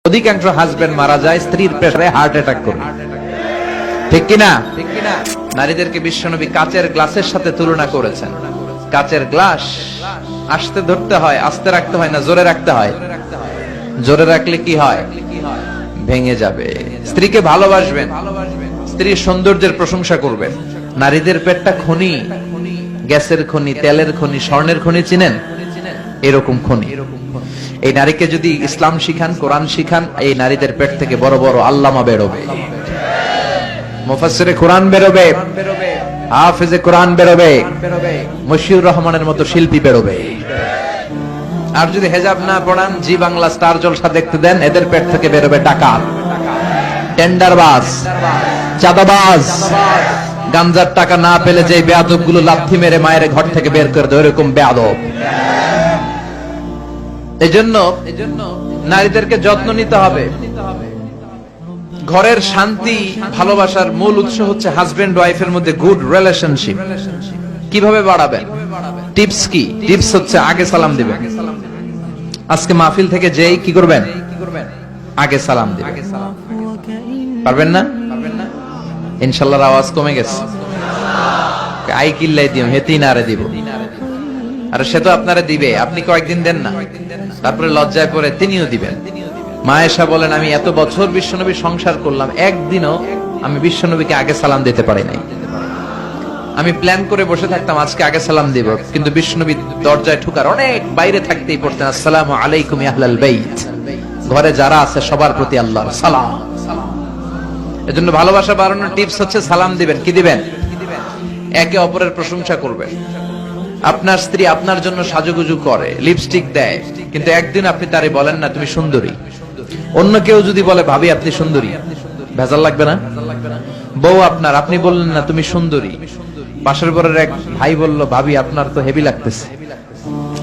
অধিকাংশ হাজবেন্ড মারা যায় স্ত্রীর প্রেসারে হার্ট অ্যাটাক করে, ঠিক কিনা? নারীদেরকে বিশ্বনবী কাচের গ্লাসের সাথে তুলনা করেছেন। কাচের গ্লাস আস্তে ধরতে হয়, আস্তে রাখতে হয় না জোরে রাখতে হয়? জোরে রাখলে কি হয়? ভেঙে যাবে। স্ত্রীকে ভালোবাসবেন, স্ত্রীর সৌন্দর্যের প্রশংসা করবেন। নারীদের পেটটা খনি, গ্যাসের খনি, তেলের খনি, স্বর্ণের খনি, চিনেন? এরকম খনি। এই নারীকে যদি ইসলাম শিখান, কোরআন শিখান, এই নারীদের পেট থেকে বড় বড় আল্লামা বেরোবে, মুফাসসিরে কোরআন বেরোবে, হাফেজে কোরআন বেরোবে, মশিউর রহমানের মতো শিল্পী বেরোবে। আর যদি হেজাব না পড়ান, জি বাংলা স্টার জলসা দেখতে দেন, এদের পেট থেকে বেরোবে ডাকাত, টেন্ডারবাজ, চাঁদাবাজ। গাঞ্জার টাকা না পেলে যে বেয়াদব গুলো লাথি মেরে মায়ের ঘর থেকে বের করে দেয়, এরকম বেয়াদব। এজন্য নারীদেরকে যত্ন নিতে হবে। ঘরের শান্তি, ভালোবাসার মূল উৎস হচ্ছে হাজবেন্ড ওয়াইফের মধ্যে গুড রিলেশনশিপ। কিভাবে বাড়াবেন? টিপস কি? টিপস হচ্ছে আগে সালাম দিবেন। আজকে মাহফিল থেকে যেই কি করবেন? আগে সালাম দিবেন। পারবেন না? ইনশাআল্লাহ আওয়াজ কমে গেছে। আই কিল্লাই দিও, হেতি নারে দিব। আর সে তো আপনারা দিবে, আপনি কয়েকদিন দেন না, তারপরে লজ্জায় পড়ে তিনিও দিবেন। মা আয়েশা বলেন, আমি এত বছর বিশ্বনবীর সংসার করলাম, একদিনও আমি বিশ্বনবীকে আগে সালাম দিতে পারি নাই। আমি প্ল্যান করে বসে থাকতাম আজকে আগে সালাম দিব, কিন্তু বিশ্বনবী দরজায় ঠুকার অনেক বাইরে থাকতেই পড়তেন, আসসালামু আলাইকুম ইয়া আহলাল বাইত। ঘরে যারা আছে সবার প্রতি আল্লাহর সালাম। এজন্য ভালোবাসা বাড়ানোর টিপস হচ্ছে সালাম দিবেন। কি দিবেন? একে অপরের প্রশংসা করবেন। আপনার স্ত্রী আপনার জন্য সাজুগুজু করে, লিপস্টিক দেয়, কিন্তু একদিন আপনি তারে বলেন না তুমি সুন্দরী। অন্য কেউ যদি বলে ভাবি আপনি সুন্দরী, ভেজাল লাগবে না? বউ আপনার, আপনি বললেন না তুমি সুন্দরী, পাশের ঘরের এক ভাই বলল ভাবি আপনার তো হেভি লাগতেছে,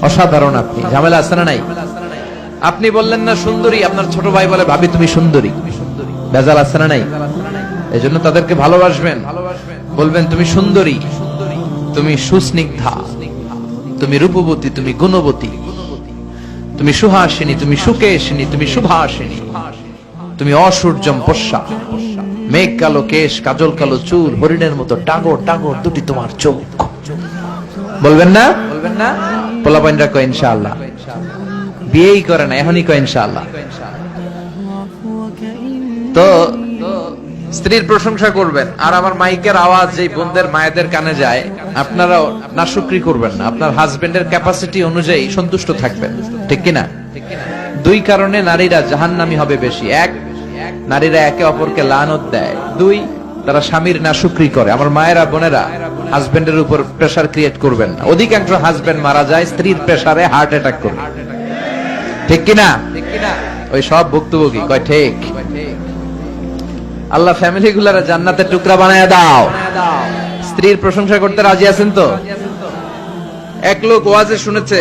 অসাধারণ, আপনি ঝামেলা আছে না নাই? আপনি বললেন না সুন্দরী, আপনার ছোট ভাই বলে ভাবি তুমি সুন্দরী, ভেজাল আছে না নাই? এজন্য তাদেরকে ভালোবাসবেন, বলবেন তুমি সুন্দরী, তুমি সুস্নিগ্ধা, তুমি রূপবতী, তুমি গুণবতী, তুমি সুহাসিনী, তুমি সুকেশিনী, তুমি সুভাসিনী, তুমি অসূর্যম পশ্যা, মেঘ কালো কেশ, কাজল কালো চুল, হরিণের মতো টাগর টাগর দুটি তোমার চোখ। বলবেন না? বলবেন না? পোলাপাইনরা কয় ইনশাআল্লাহ, বিয়েই করে না এখনই কয় ইনশাআল্লাহ। তো স্ত্রীর প্রশংসা করবেন। আর আমার মাইকের আওয়াজ যেই বোনদের মায়েদের কানে যায়, আপনারাও নাশুকরি করবেন না, আপনার হাজবেন্ডের ক্যাপাসিটি অনুযায়ী সন্তুষ্ট থাকবেন, ঠিক কিনা? দুই কারণে নারীরা জাহান্নামী হবে বেশি। এক, নারীরা একে অপরকে লানত দেয়। দুই, তারা স্বামীর নাশুকরি করে। আমার মায়েরা, বোনেরা, হাজবেন্ডের উপর প্রেসার ক্রিয়েট করবেন না। অধিকাংশ হাজবেন্ড মারা যায় স্ত্রীর প্রেসারে হার্ট অ্যাটাক করে, ঠিক কিনা? ওই সব ভুক্তভোগী কয় ঠিক। আল্লাহ ফ্যামিলি গুলার জান্নাতের টুকরা বানায় দাও। স্ত্রীর প্রশংসা করতে রাজি আছেন তো? এক লোক ওয়াজে শুনেছে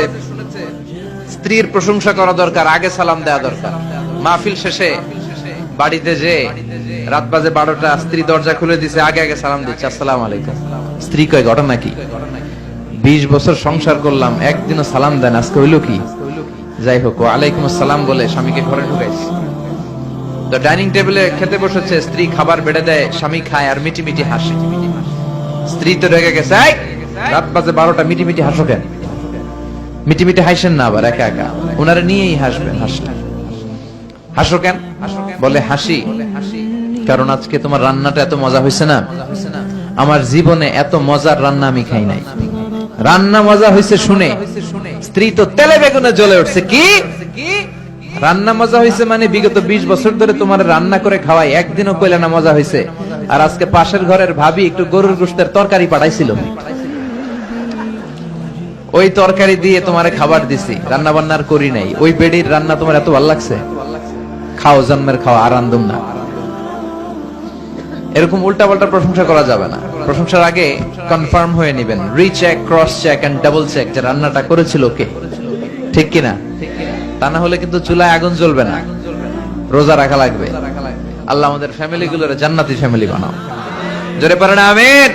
স্ত্রীর প্রশংসা করা দরকার, আগে সালাম দেওয়া দরকার। মাহফিল শেষে বাড়িতে যে রাত বাজে 12টা, স্ত্রী দরজা খুলে দিছে, আগে আগে সালাম দিচ্ছে, আসসালামু আলাইকুম। স্ত্রী কয় ঘটনা কি? 20 বছর সংসার করলাম, একদিনও সালাম দেন, আজকে হইল কি? যাই হোক, ওয়ালাইকুম আসসালাম বলে স্বামীকে ঘরে ঢুকাইছে। তো ডাইনিং টেবিলে খেতে বসেছে, স্ত্রী খাবার বেড়ে দেয়, স্বামী খায় আর মিটি মিটি হাসে। স্ত্রী তো রেগে গেছে, রাত বাজে 12টা, মিটি মিটি হাসো কেন? মিটি মিটি হাসেন না আবার একা একা, ওনারা নিয়েই হাসবেন। হাসো কেন? বলে হাসি কারণ আজকে তোমার রান্নাটা এত মজা হয়েছে না, আমার জীবনে এত মজার রান্না আমি খাই নাই। রান্না মজা হয়েছে শুনে স্ত্রী তো তেলে বেগুনে জ্বলে উঠছে। কি রান্না মজা হয়েছে মানে? বিগত 20 বছর ধরে তোমার রান্না করে খাওয়াই, একদিনও কইলে না মজা হয়েছে। আর আজকে পাশের ঘরের ভাবি একটু গরুর গোশতের তরকারি পাঠাইছিল, ওই তরকারি দিয়ে তোমারে খাবার দিছি, রান্না বান্নার করি নাই। ওই বেডির রান্না তোমার এত ভালো লাগছে, খাও জন্মের খাও, আর আন্দম না। এরকম উল্টা পাল্টা প্রশংসা করা যাবে না। প্রশংসার আগে কনফার্ম হয়ে নেবেন, recheck, cross check and double check, যে রান্নাটা করেছিল কে, ঠিক কিনা? তা না হলে কিন্তু চুলায় আগুন জ্বলবে না, রোজা রাখা লাগবে। আল্লাহ আমাদের ফ্যামিলি গুলোর জান্নাতি ফ্যামিলি বানাও। জোরে পারেন আমিন।